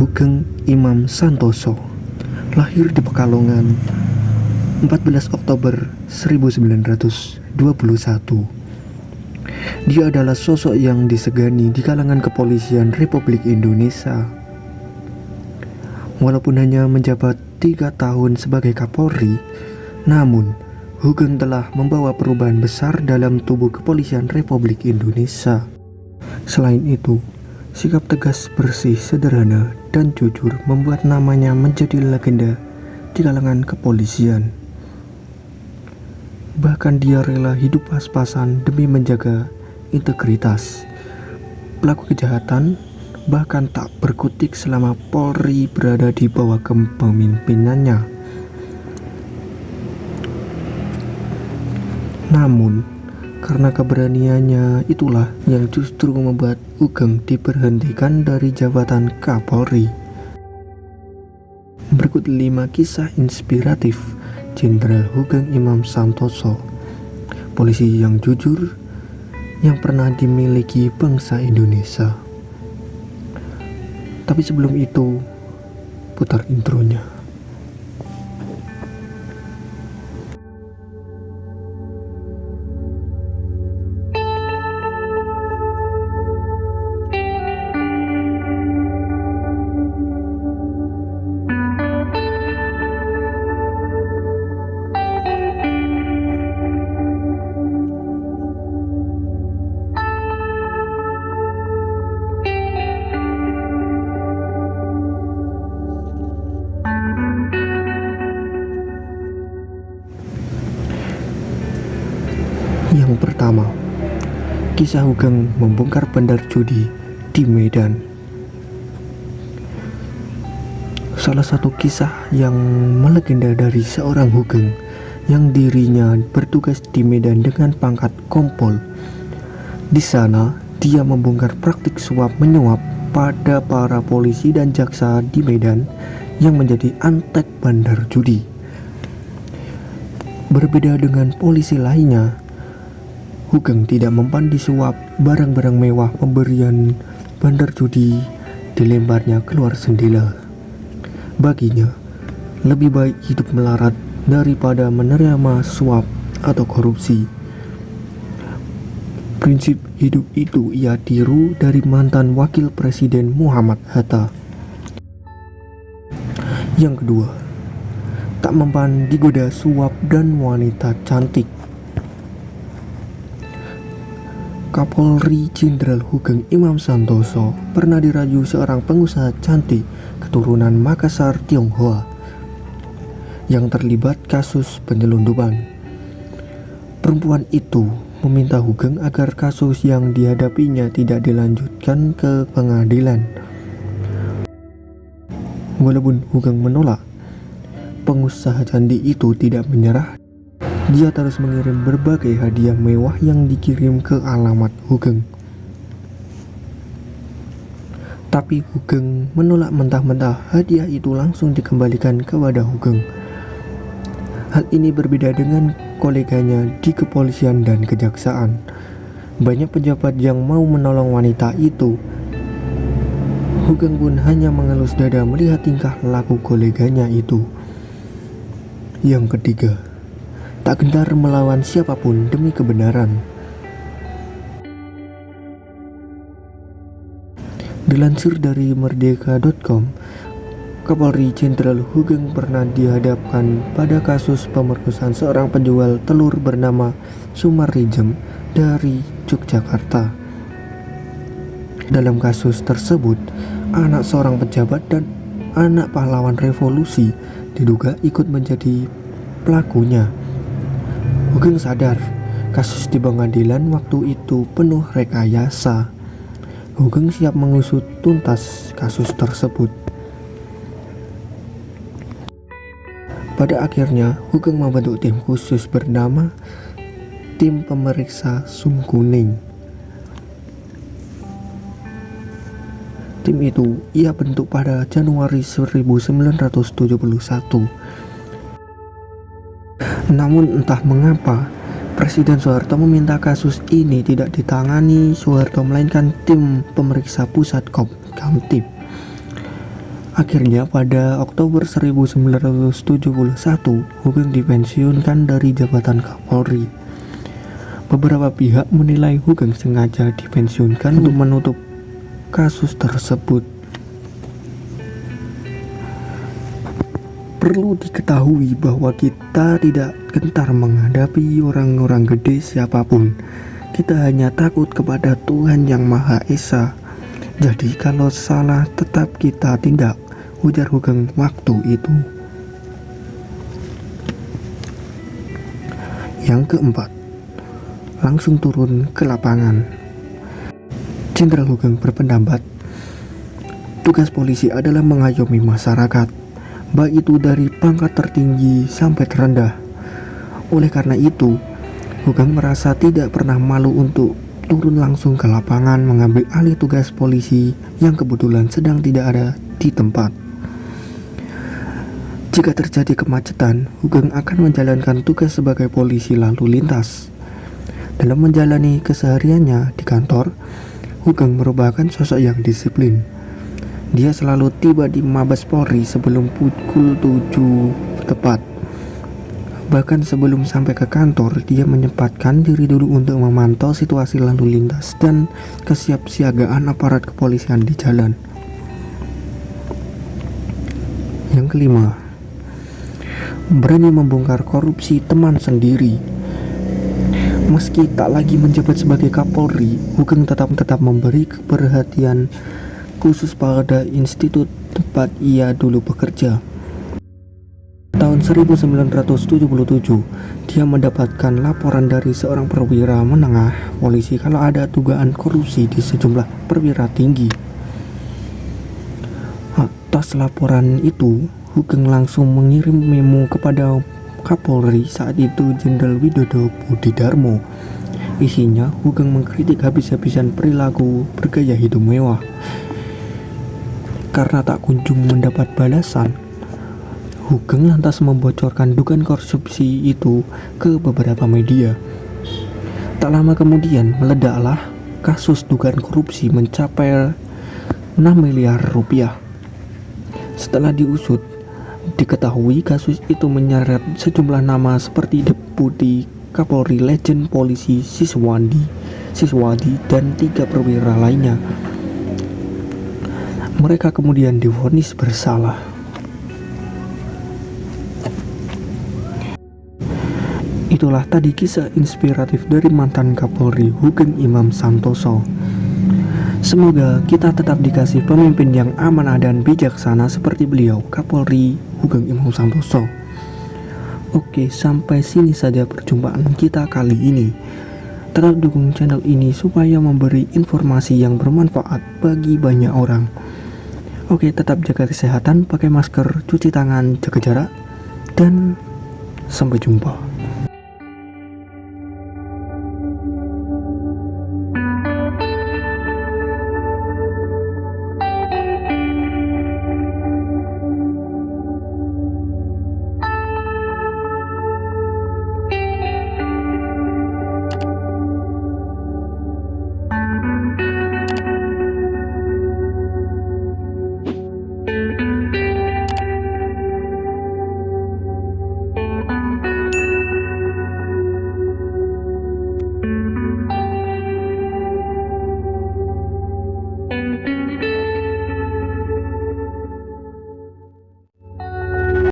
Hugeng Imam Santoso lahir di Pekalongan 14 Oktober 1921. Dia adalah sosok yang disegani di kalangan kepolisian Republik Indonesia. Walaupun hanya menjabat 3 tahun sebagai Kapolri, namun Hugeng telah membawa perubahan besar dalam tubuh kepolisian Republik Indonesia. Selain itu, sikap tegas, bersih, sederhana, dan jujur membuat namanya menjadi legenda di kalangan kepolisian. Bahkan dia rela hidup pas-pasan demi menjaga integritas. Pelaku kejahatan bahkan tak berkutik selama Polri berada di bawah kepemimpinannya. Namun, karena keberaniannya itulah yang justru membuat Hugeng diberhentikan dari jabatan Kapolri. Berikut 5 kisah inspiratif Jenderal Hugeng Imam Santoso, polisi yang jujur yang pernah dimiliki bangsa Indonesia. Tapi sebelum itu, putar intronya. Yang pertama, kisah Hugeng membongkar bandar judi di Medan. Salah satu kisah yang melegenda dari seorang Hugeng yang dirinya bertugas di Medan dengan pangkat kompol. Di sana, dia membongkar praktik suap menyuap pada para polisi dan jaksa di Medan yang menjadi antek bandar judi. Berbeda dengan polisi lainnya, Hugeng tidak mempan disuap barang-barang mewah pemberian bandar judi dilemparnya keluar sendela. Baginya, lebih baik hidup melarat daripada menerima suap atau korupsi. Prinsip hidup itu ia tiru dari mantan Wakil Presiden Muhammad Hatta. Yang kedua, tak mempan digoda suap dan wanita cantik. Kapolri Jenderal Hugeng Imam Santoso pernah dirayu seorang pengusaha cantik keturunan Makassar, Tionghoa yang terlibat kasus penyelundupan. Perempuan itu meminta Hugeng agar kasus yang dihadapinya tidak dilanjutkan ke pengadilan. Walaupun Hugeng menolak, pengusaha cantik itu tidak menyerah. Dia terus mengirim berbagai hadiah mewah yang dikirim ke alamat Hugeng. Tapi Hugeng menolak mentah-mentah hadiah itu langsung dikembalikan kepada Hugeng. Hal ini berbeda dengan koleganya di kepolisian dan kejaksaan. Banyak pejabat yang mau menolong wanita itu. Hugeng pun hanya mengelus dada melihat tingkah laku koleganya itu. Yang ketiga, tak gentar melawan siapapun demi kebenaran. Dilansir dari merdeka.com, Kapolri Jenderal Hugeng pernah dihadapkan pada kasus pemerkosaan seorang penjual telur bernama Sumarrijem dari Yogyakarta. Dalam kasus tersebut, anak seorang pejabat dan anak pahlawan revolusi diduga ikut menjadi pelakunya. Hugeng sadar kasus di pengadilan waktu itu penuh rekayasa. Hugeng siap mengusut tuntas kasus tersebut. Pada akhirnya, Hugeng membentuk tim khusus bernama Tim Pemeriksa Sum Kuning. Tim itu ia bentuk pada Januari 1971. Namun entah mengapa Presiden Soeharto meminta kasus ini tidak ditangani Soeharto melainkan tim pemeriksa pusat Kamtib. Akhirnya pada Oktober 1971, Hugeng dipensiunkan dari jabatan Kapolri. Beberapa pihak menilai Hugeng sengaja dipensiunkan untuk menutup kasus tersebut. Perlu diketahui bahwa kita tidak gentar menghadapi orang-orang gede siapapun. Kita hanya takut kepada Tuhan Yang Maha Esa. Jadi kalau salah tetap kita tindak, ujar Hugeng waktu itu. Yang keempat, langsung turun ke lapangan. Jenderal Hugeng berpendapat, tugas polisi adalah mengayomi masyarakat, baik itu dari pangkat tertinggi sampai terendah. Oleh karena itu, Hugeng merasa tidak pernah malu untuk turun langsung ke lapangan mengambil alih tugas polisi yang kebetulan sedang tidak ada di tempat. Jika terjadi kemacetan, Hugeng akan menjalankan tugas sebagai polisi lalu lintas. Dalam menjalani kesehariannya di kantor, Hugeng merupakan sosok yang disiplin. Dia selalu tiba di Mabes Polri sebelum pukul 7 tepat. Bahkan sebelum sampai ke kantor, dia menyempatkan diri dulu untuk memantau situasi lalu lintas dan kesiapsiagaan aparat kepolisian di jalan. Yang kelima, berani membongkar korupsi teman sendiri. Meski tak lagi menjabat sebagai Kapolri, Hugeng tetap memberi perhatian khusus pada institut tempat ia dulu bekerja. Tahun 1977, dia mendapatkan laporan dari seorang perwira menengah polisi kalau ada dugaan korupsi di sejumlah perwira tinggi. Atas laporan itu, Hugeng langsung mengirim memo kepada Kapolri saat itu, Jenderal Widodo Budidarmo. Isinya, Hugeng mengkritik habis-habisan perilaku bergaya hidup mewah. Karena tak kunjung mendapat balasan, Hugeng lantas membocorkan dugaan korupsi itu ke beberapa media. Tak lama kemudian meledaklah kasus dugaan korupsi mencapai 6 miliar rupiah. Setelah diusut, diketahui kasus itu menyeret sejumlah nama seperti Deputi Kapolri Legend Polisi Siswadi dan 3 perwira lainnya. Mereka kemudian divonis bersalah. Itulah tadi kisah inspiratif dari mantan Kapolri Hugeng Imam Santoso. Semoga kita tetap dikasih pemimpin yang amanah dan bijaksana seperti beliau, Kapolri Hugeng Imam Santoso. Oke, sampai sini saja perjumpaan kita kali ini. Tetap dukung channel ini supaya memberi informasi yang bermanfaat bagi banyak orang. Oke, tetap jaga kesehatan, pakai masker, cuci tangan, jaga jarak, dan sampai jumpa.